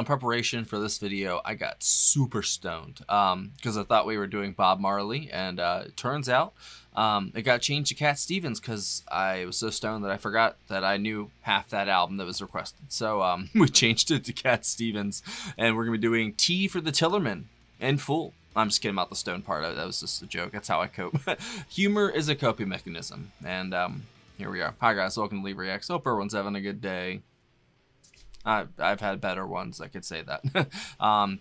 in preparation for this video, I got super stoned because I thought we were doing Bob Marley, and it turns out it got changed to Cat Stevens because I was so stoned that I forgot that I knew half that album that was requested. So we changed it to Cat Stevens, and we're going to be doing T for the Tillerman in full. I'm just kidding about the stone part. That was just a joke. That's how I cope. Humor is a coping mechanism, and here we are. Hi guys, welcome to Leave Reacts. Hope everyone's having a good day. I've had better ones, I could say that.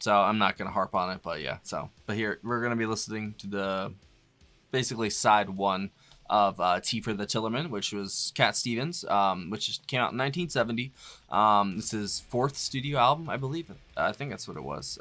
So I'm not gonna harp on it, but yeah. But here we're gonna be listening to the basically side one of T for the Tillerman, which was Cat Stevens, which came out in 1970. This is his fourth studio album, I believe. I think that's what it was.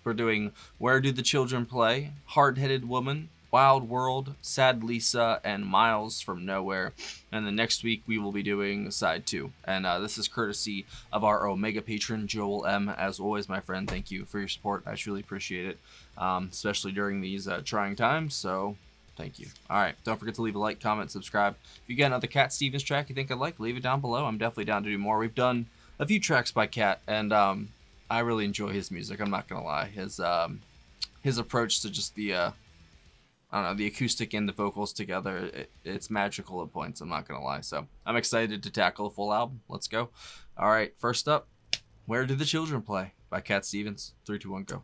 We're doing Where Do the Children Play, Hard-Headed Woman, Wild World, Sad Lisa, and Miles from Nowhere. And then next week we will be doing side 2. And this is courtesy of our Omega patron, Joel M. As always, my friend, thank you for your support. I truly appreciate it, especially during these trying times. So thank you. All right, don't forget to leave a like, comment, subscribe. If you got another Cat Stevens track you think I'd like, leave it down below. I'm definitely down to do more. We've done a few tracks by Cat, and I really enjoy his music. I'm not gonna lie. His approach to just the I don't know, the acoustic and the vocals together, it's magical at points, I'm not gonna lie. So I'm excited to tackle a full album. Let's go. All right, first up, Where Do the Children Play by Cat Stevens. 3, 2, 1, go.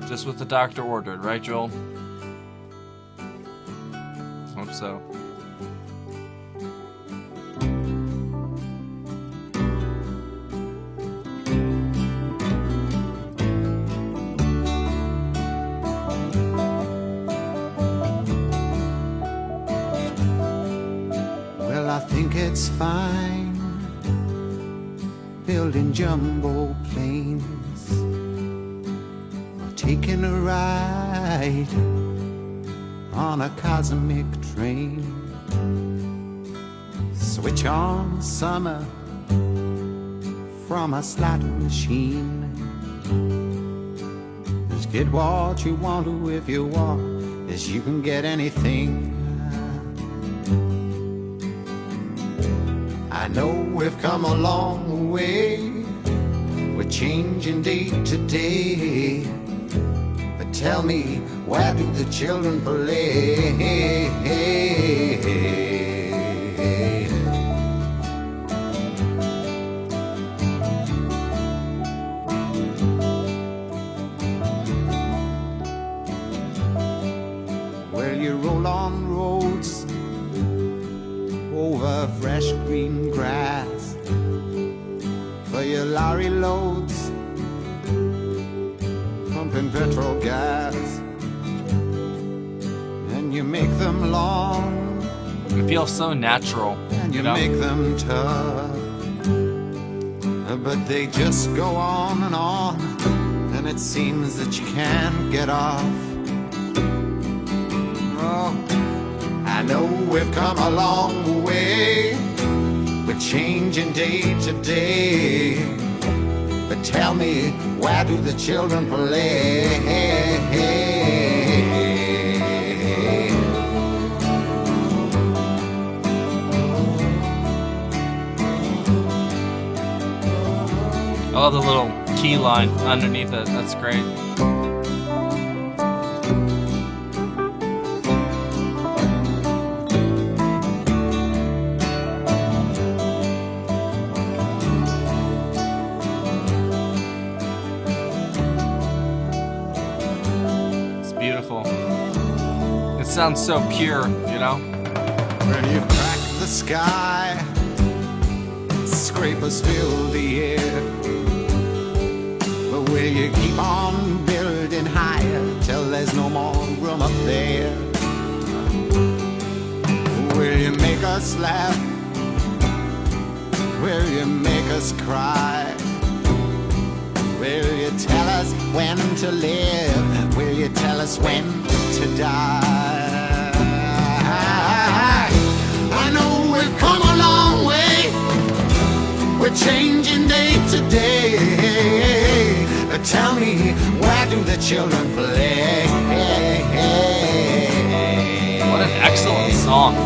Just what the doctor ordered, right, Joel? Hope so. Well, I think it's fine building jumbo planes or taking a ride on a cosmic train. Switch on summer from a slot machine. Just get what you want to if you want, as you can get anything. I know we've come a long way, we're changing day to day. But tell me, where do the children play? Well, you roll on roads over fresh green grass for your lorry loads, pumping petrol gas, and you make them long. It feels so natural, and you know? make them tough, but they just go on, and it seems that you can't get off. Oh, I know we've come a long way, we're changing day to day. But tell me, where do the children play? I love the little key line underneath it. That's great. Beautiful. It sounds so pure, you know? When you crack the sky, scrapers fill the air. But will you keep on building higher till there's no more room up there? Will you make us laugh? Will you make us cry? Will you tell us when to live? Will you tell us when to die? I know we've come a long way, we're changing day to day. But tell me, where do the children play? song, dude.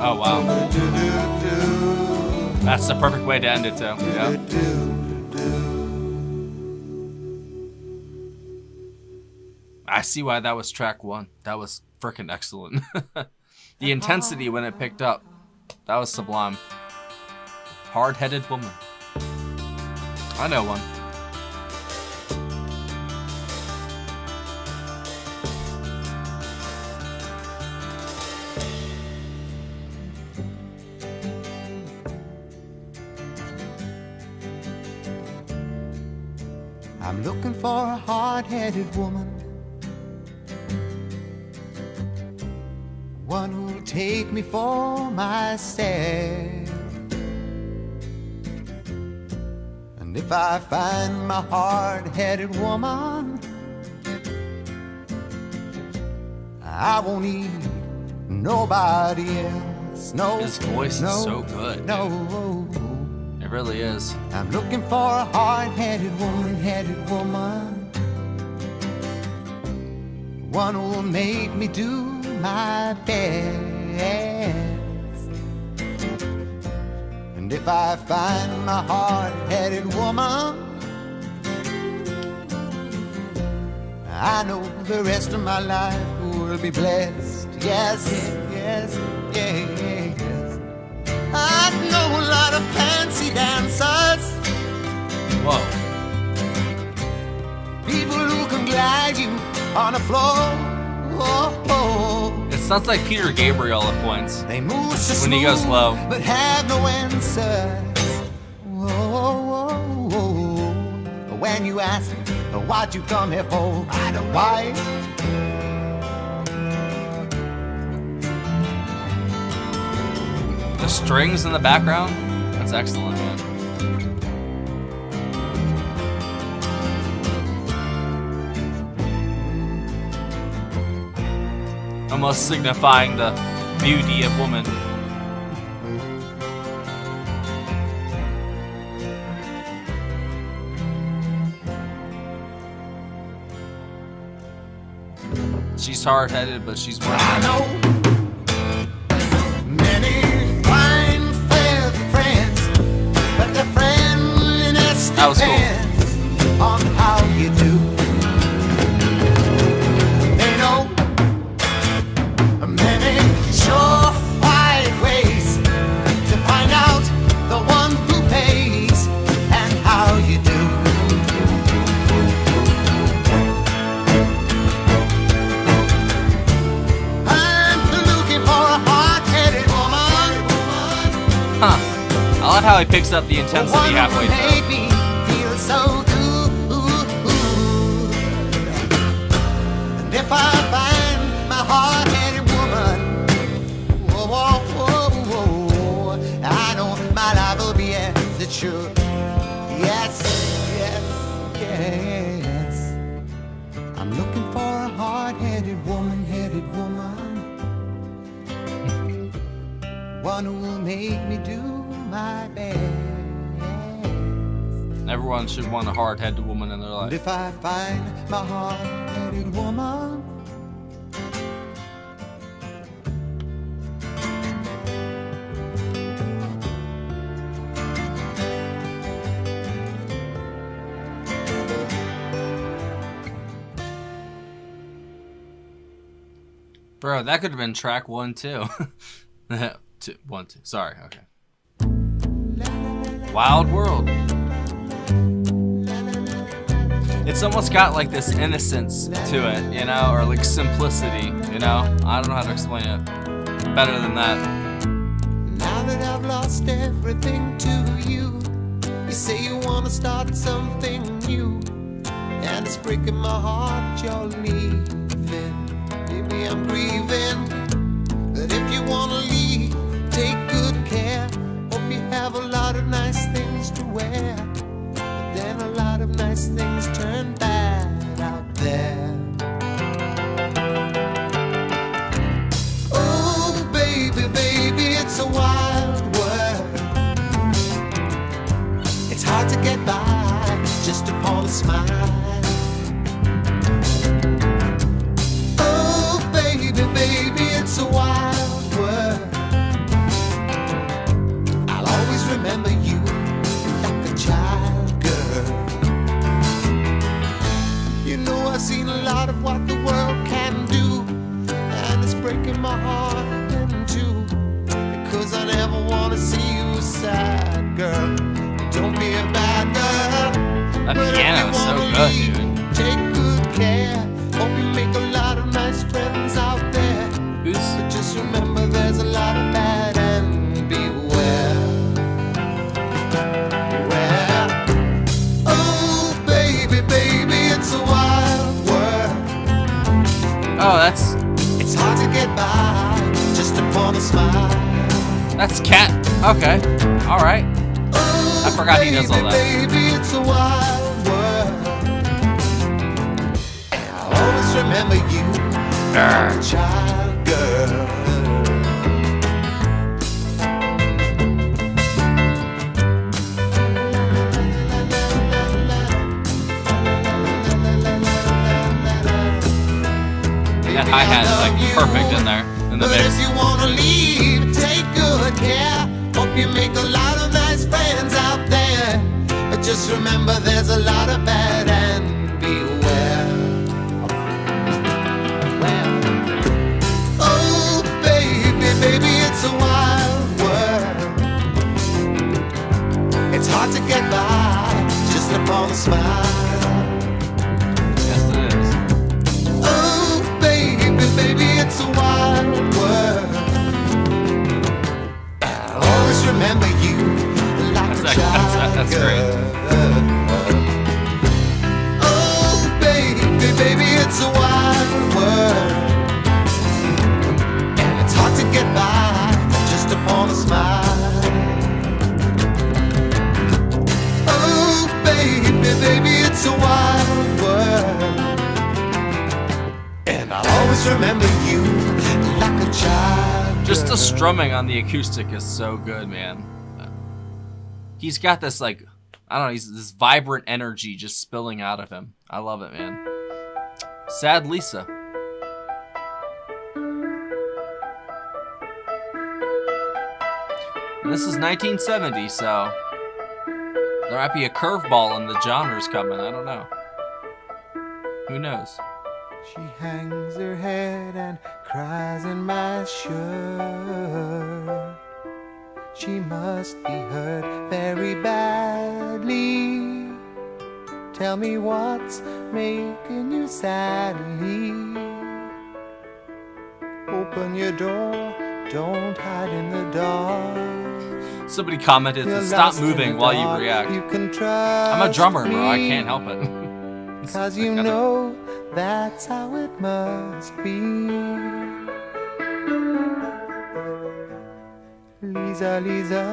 Oh, wow. That's the perfect way to end it, too. Yeah. I see why that was track 1. That was freaking excellent. The intensity when it picked up, that was sublime. Hard-headed woman. I know one. I'm looking for a hard-headed woman, one who'll take me for myself. And if I find my hard-headed woman, I won't need nobody else. No, his voice is so good. No, it really is. I'm looking for a hard-headed woman, one who'll make me do my best. And if I find my hard-headed woman, I know the rest of my life will be blessed. Yes, yes, yes. I know a lot of fancy dancers. Whoa. People who can glide you on the floor. It sounds like Peter Gabriel at points. They move so when he goes low. but have no answers. When you ask what you come here for, I don't know why. The strings in the background, that's excellent, man. Almost signifying the beauty of woman. She's hard-headed, but she's one. I know many fine fair friends, but the friendliness That was cool. depends on how you do. They know many surefire ways to find out the one who pays and how you do. Huh. I love how he picks up the intensity halfway through. Made me feel so good. And if I find my hard-headed woman, I know my life will be as it should. Yes, yes, yes. I'm looking for a hard-headed woman-headed woman. One who will make me do my best. Everyone should want a hard-headed woman in their And life. if I find my hard-headed woman, Bro, that could have been track 1 too. 1, 2. Sorry, okay. Wild World. It's almost got like this innocence to it, you know, or like simplicity, you know? I don't know how to explain it better than that. now that I've lost everything to you, you say you wanna start something new, and it's breaking my heart you're leaving. Baby, I'm grieving, but if you wanna leave, take good care. Hope you have a lot of nice things to wear, but then a lot of nice things turn bad out there. Oh, baby, baby, it's a wild world. It's hard hard to get by just upon a smile. Oh, baby, baby, it's a wild world. I'll always remember you like a child, girl. You know, I've seen a lot of what the world can do, and it's breaking my heart in two, because I never want to see you sad, girl. Don't be a bad girl. That piano is so good, dude. Take good care. Hope you make a lot of nice friends out there. But just remember there's a lot of bad, and beware. Beware. Oh, baby, baby, it's a wild world. Oh, that's... It's hard to get by just upon a smile. That's Cat. Okay. Alright. I forgot he does all that. Baby, it's a wild world. And I'll always remember you, like a child girl. That hi-hat is like perfect in there, in the But mix. if you wanna leave, take good care. Hope you make a lot of nice friends out there. But just remember there's a lot of bad, and beware. Oh, baby, baby, it's a wild world. It's hard to get by just upon a smile. Yes, it is. Oh, baby, baby, it's a wild world. I'll always remember you like a child. That's great. Oh, baby, baby, it's a wild world. And it's hard to get by just upon a smile. Oh, baby, baby, it's a wild world. And I'll always remember you like a child. Just the strumming on the acoustic is so good, man. He's got this, like, I don't know, he's this vibrant energy just spilling out of him. I love it, man. Sad Lisa. And this is 1970, so there might be a curveball in the genres coming. I don't know. Who knows? She hangs her head and cries in my shirt. She must be hurt very badly. Tell me what's making you sadly. Open your door, don't hide in the dark. Somebody commented, stop moving while you react. You can trust I'm a drummer, bro. I me, can't help it. 'cause you know that's how it must be. Lisa, Lisa,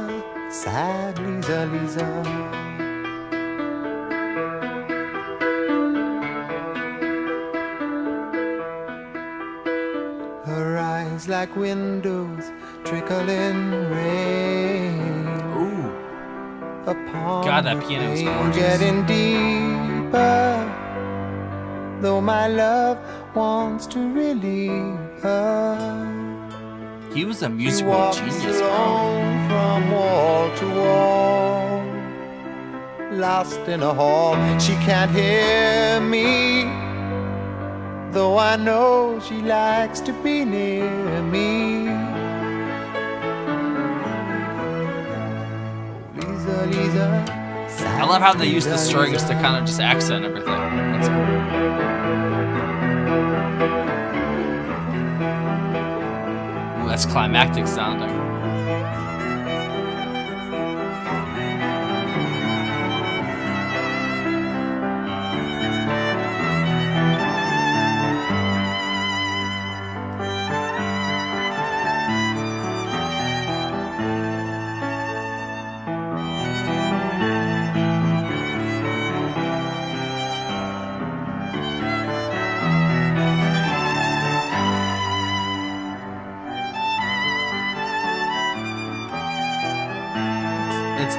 sad Lisa, Lisa. Her eyes like windows, trickling rain. Ooh. Upon God, that her piano is face, gorgeous. getting deeper. Though my love wants to relieve her. He was a She musical walks genius, bro. alone from wall to wall, lost in a hall. She can't hear me, though I know she likes to be near me. Lisa, Lisa, I love how they use the strings to kind of just accent everything. That's cool. Ooh, that's climactic sounding.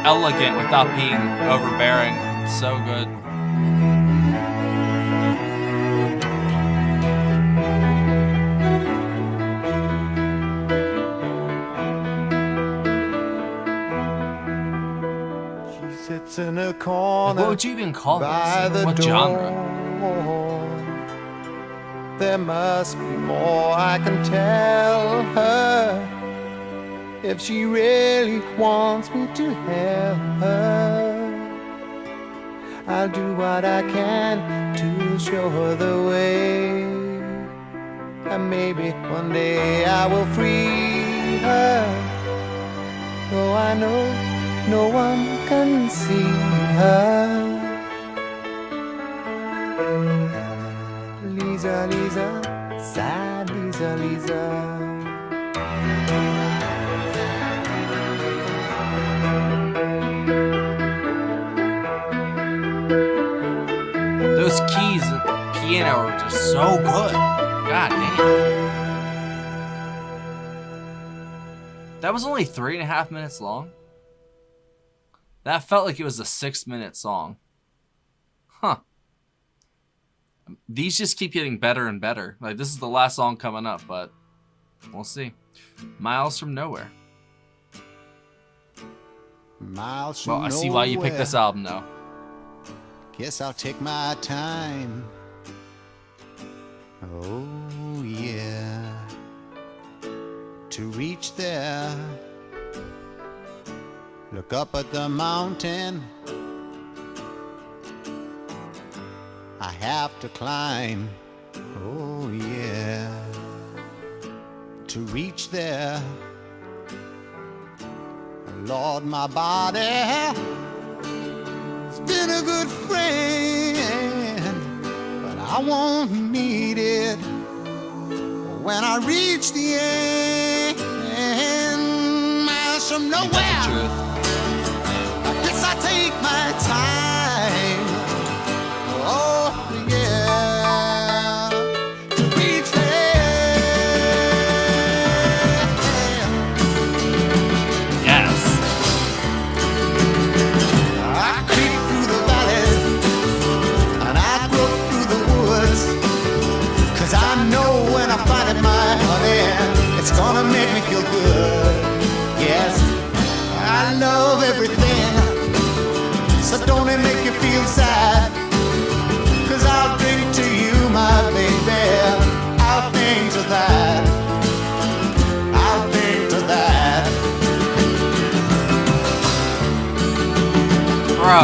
elegant without being overbearing. It's so good. She sits in a corner. What would you even call by this? the What door. genre? There must be more I can tell her if she really wants me to help her. I'll do what I can to show her the way, and maybe one day I will free her. Though I know no one can see her. Lisa, Lisa, sad Lisa, Lisa. Those keys and piano are just so good. God damn. That was only 3.5 minutes long. That felt like it was a 6-minute song. Huh. These just keep getting better and better. Like, this is the last song coming up, but we'll see. Miles from Nowhere. Miles from Well, I see why you picked this album, though. Guess I'll take my time. Oh, yeah. To reach there. Look up at the mountain. I have to climb. Oh, yeah. To reach there. Lord, my body has been a good friend, but I won't need it when I reach the end. Miles from nowhere. That's the truth. I guess I take my time. Oh, yeah. To reach there. Yes. I creep through the valleys and I grope through the woods, 'cause I know when I find it, my honey, it's gonna make me feel good. Yes, I love everything, so don't it make you feel sad? 'Cause I'll drink to you, my baby. I'll think to that. I'll think to that. Bro.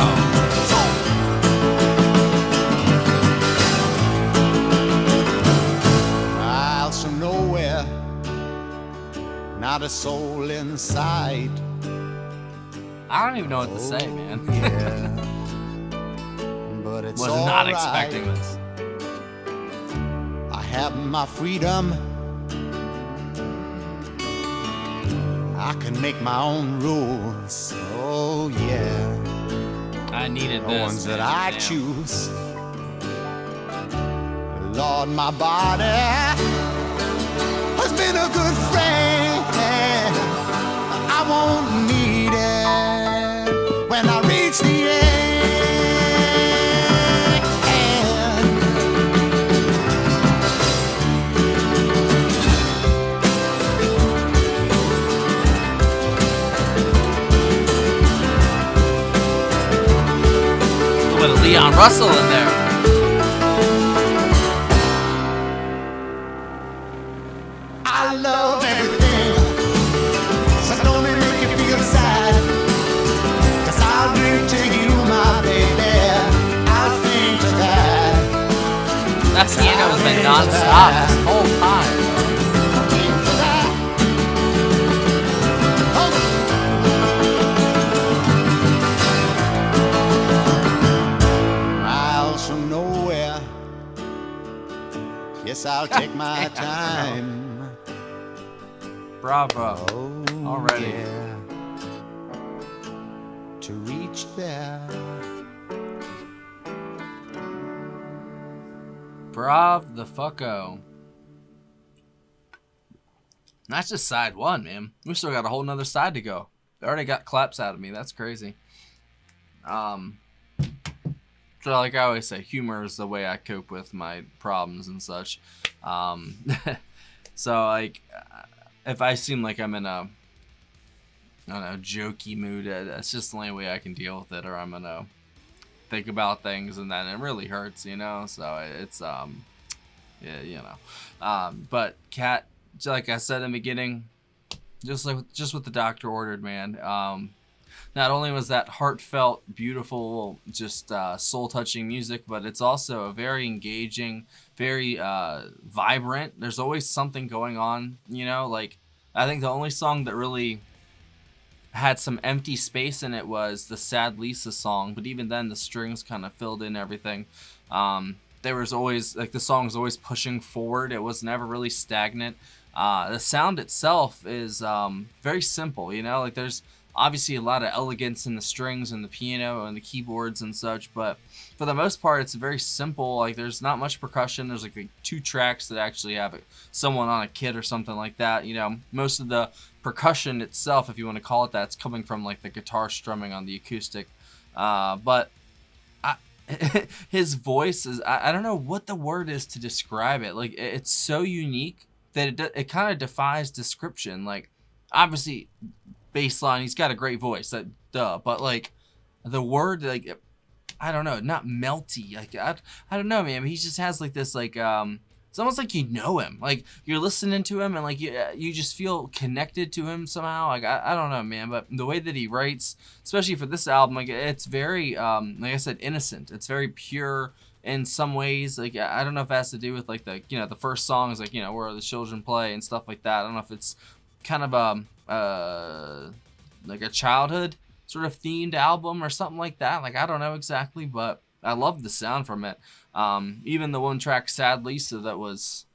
Miles from nowhere, not a soul inside. I don't even know what to say, man. Yeah, but it's Was all not right. expecting this. I have my freedom. I can make my own rules. Oh yeah, I needed the this. ones that man. I Damn. choose. Lord, my body has been a good friend. I won't need it when I reach the end. A little bit of Leon Russell in there. I love everything, so don't it make you feel sad? 'Cause I'll drink to you, my baby. I'll think to that. That piano has been non-stop this whole time. Think to that. Oh. Miles from nowhere. Yes, I'll take my time. Bravo. Oh, Already. yeah. To reach there. Brav the fucko. That's just side one, man. We still got a whole nother side to go. already got claps out of me. That's crazy. Um, so like I always say, humor is the way I cope with my problems and such. Um, so like, if I seem like I'm in a, I don't know, jokey mood, that's just the only way I can deal with it, or I'm gonna think about things and then it really hurts, you know. So it's yeah, you know. But Cat, like I said in the beginning, just what the doctor ordered, man. Not only was that heartfelt, beautiful, just soul touching music, but it's also a very engaging, very vibrant. There's always something going on, you know. Like I think the only song that really had some empty space in it was the Sad Lisa song, but even then the strings kind of filled in everything. There was always like the song was always pushing forward. It was never really stagnant. The sound itself is very simple, you know, like there's obviously a lot of elegance in the strings and the piano and the keyboards and such, but for the most part it's very simple. Like there's not much percussion. There's like two tracks that actually have someone on a kit or something like that, you know. Most of the percussion itself, if you want to call it that, it's coming from like the guitar strumming on the acoustic. But I, his voice is, I don't know what the word is to describe it. Like it's so unique that it kind of defies description. Like obviously bass line, he's got a great voice, that duh, but like the word, like I don't know, not melty, like I don't know, man. He just has like this like it's almost like you know him, like you're listening to him and like you just feel connected to him somehow. Like I don't know, man, but the way that he writes, especially for this album, like it's very like I said, innocent. It's very pure in some ways. Like I don't know if it has to do with like the, you know, the first song is like, you know, where the children play and stuff like that. I don't know if it's kind of like a childhood sort of themed album or something like that. Like I don't know exactly, but I love the sound from it. Even the one track Sad Lisa, that was,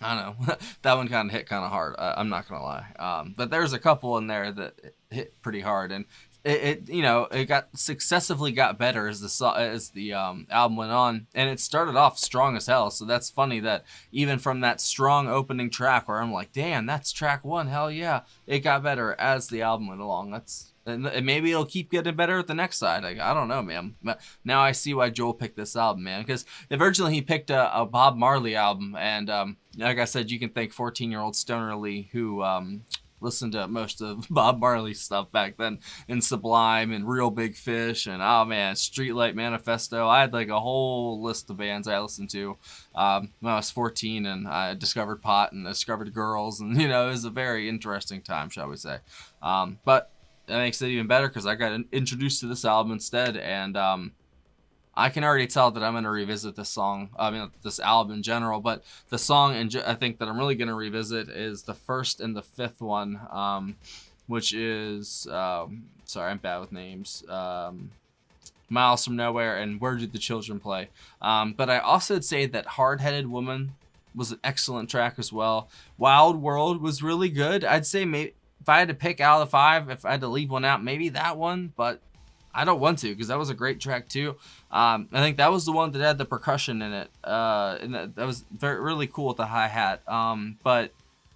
I don't know, that one kind of hit kind of hard. I'm not gonna lie. But there's a couple in there that hit pretty hard, and it you know, it got successively got better as the album went on, and it started off strong as hell. So that's funny that even from that strong opening track where I'm like, damn, that's track one, hell yeah, it got better as the album went along. And maybe it'll keep getting better at the next side. Like, I don't know, man. But now I see why Joel picked this album, man. Because originally he picked a Bob Marley album, and like I said, you can thank 14-year-old Stoner Lee, who listened to most of Bob Marley's stuff back then, and Sublime and Real Big Fish, and oh man, Streetlight Manifesto. I had like a whole list of bands I listened to when I was 14, and I discovered pot and discovered girls, and you know, it was a very interesting time, shall we say. But that makes it even better because I got introduced to this album instead, and I can already tell that I'm going to revisit this song. I mean, this album in general, but the song I think that I'm really going to revisit is the first and the fifth one, which is sorry, I'm bad with names. Miles from Nowhere and Where Did the Children Play? But I also would say that Hard Headed Woman was an excellent track as well. Wild World was really good. I'd say maybe if I had to pick out of the five, if I had to leave one out, maybe that one, but I don't want to because that was a great track too. I think that was the one that had the percussion in it, and that was really cool with the hi-hat. But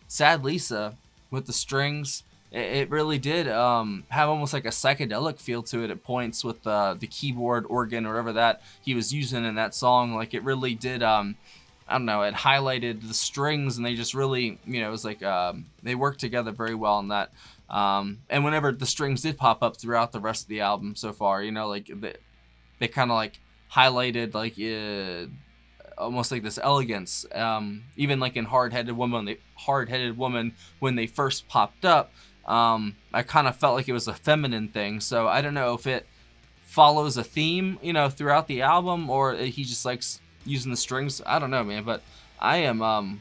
Sad Lisa with the strings, it really did have almost like a psychedelic feel to it at points with the keyboard organ or whatever that he was using in that song. Like it really did. I don't know, it highlighted the strings, and they just really, you know, it was like they worked together very well in that. And whenever the strings did pop up throughout the rest of the album so far, you know, like they kind of like highlighted like almost like this elegance. Even like in Hard Headed Woman, when they first popped up, I kind of felt like it was a feminine thing. So I don't know if it follows a theme, you know, throughout the album, or he just likes using the strings. I don't know, man, but I am I'm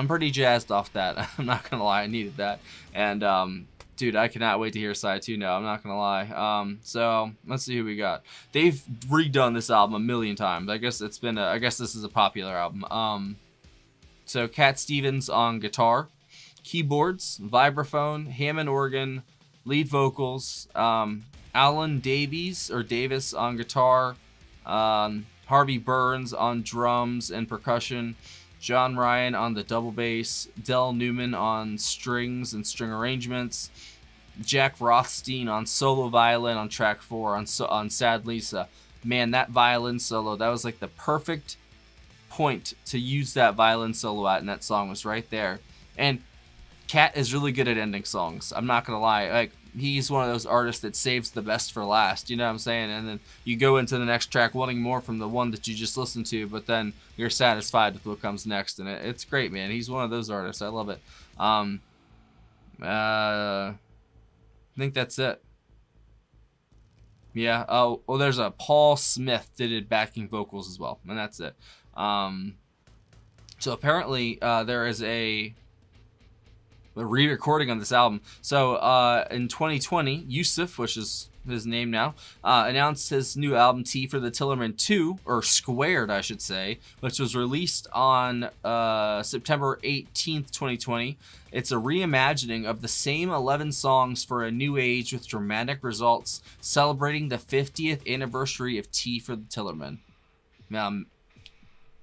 pretty jazzed off that. I'm not gonna lie, I needed that. And dude, I cannot wait to hear side 2 now. I'm not gonna lie. So let's see who we got. They've redone this album a million times. I guess it's been I guess this is a popular album. So Cat Stevens on guitar, keyboards, vibraphone, Hammond organ, lead vocals, Alan Davies on guitar, Harvey Burns on drums and percussion, John Ryan on the double bass, Del Newman on strings and string arrangements, Jack Rothstein on solo violin on track 4 on Sad Lisa. Man, that violin solo, that was like the perfect point to use that violin solo at, and that song was right there. And Cat is really good at ending songs. I'm not gonna lie. Like, he's one of those artists that saves the best for last. You know what I'm saying? And then you go into the next track wanting more from the one that you just listened to, but then you're satisfied with what comes next, and it's great, man. He's one of those artists. I love it. I think that's it. Yeah. Oh, there's a Paul Smith that did backing vocals as well, and that's it. So apparently there is a re-recording on this album. So in 2020, Yusuf, which is his name now, announced his new album T for the Tillerman 2, or Squared I should say, which was released on September 18th, 2020. It's a reimagining of the same 11 songs for a new age with dramatic results, celebrating the 50th anniversary of T for the Tillerman.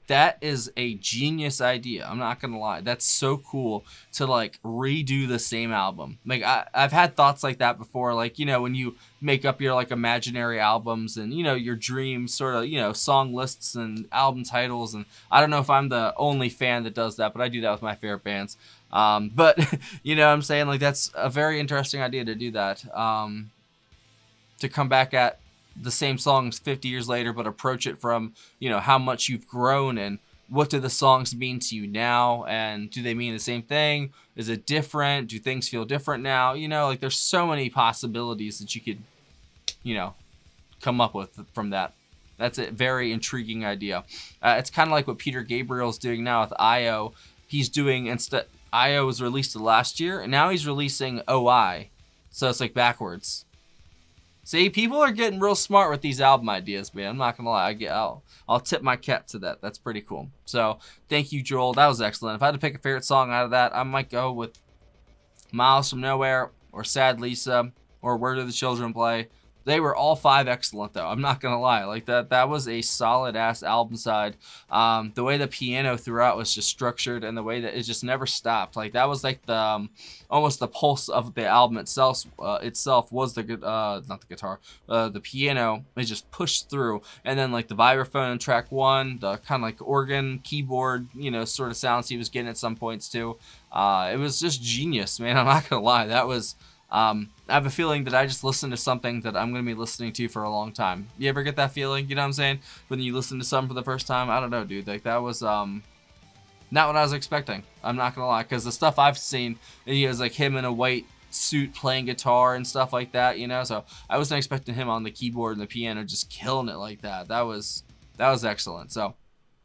That is a genius idea. I'm not gonna lie. That's so cool to like redo the same album. Like I've had thoughts like that before. Like, you know, when you make up your like imaginary albums and, you know, your dreams sort of, you know, song lists and album titles. And I don't know if I'm the only fan that does that, but I do that with my favorite bands. But you know what I'm saying? Like, that's a very interesting idea to do that. To come back at the same songs 50 years later, but approach it from, you know, how much you've grown and what do the songs mean to you now, and do they mean the same thing? Is it different? Do things feel different now? You know, like, there's so many possibilities that you could, you know, come up with from that. That's a very intriguing idea. It's kind of like what Peter Gabriel's doing now with IO. He's doing, instead, IO was released last year, and now he's releasing OI. So it's like backwards. See, people are getting real smart with these album ideas, man. I'm not gonna lie. I'll tip my cap to that. That's pretty cool. So thank you, Joel. That was excellent. If I had to pick a favorite song out of that, I might go with Miles from Nowhere, or Sad Lisa, or Where Do the Children Play. They were all 5 excellent, though. I'm not gonna lie. Like, that was a solid ass album side. The way the piano throughout was just structured, and the way that it just never stopped. Like, that was like the almost the pulse of the album itself. Itself was the not the guitar, the piano. It just pushed through, and then like the vibraphone in track 1, the kind of like organ, keyboard, you know, sort of sounds he was getting at some points too. It was just genius, man. I'm not gonna lie. That was. I have a feeling that I just listened to something that I'm going to be listening to for a long time. You ever get that feeling? You know what I'm saying? When you listen to something for the first time? I don't know, dude. Like, that was not what I was expecting. I'm not going to lie. Because the stuff I've seen, he has like him in a white suit playing guitar and stuff like that, you know? So I wasn't expecting him on the keyboard and the piano just killing it like that. That was excellent. So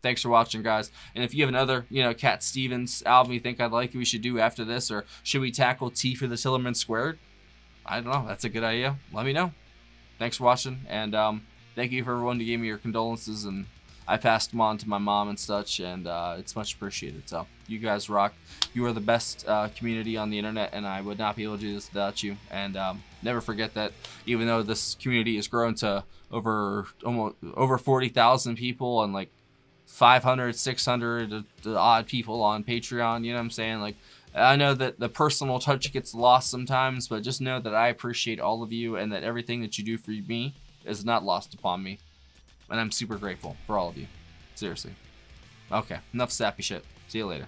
thanks for watching, guys. And if you have another, you know, Cat Stevens album you think I'd like we should do after this, or should we tackle T for the Tillerman Squared? I don't know. That's a good idea. Let me know. Thanks for watching, and thank you for everyone who gave me your condolences, and I passed them on to my mom and such, and it's much appreciated. So you guys rock. You are the best community on the internet, and I would not be able to do this without you. And never forget that even though this community has grown to over 40,000 people and like 500, 600 odd people on Patreon, you know what I'm saying? Like, I know that the personal touch gets lost sometimes, but just know that I appreciate all of you, and that everything that you do for me is not lost upon me. And I'm super grateful for all of you. Seriously. Okay, enough sappy shit. See you later.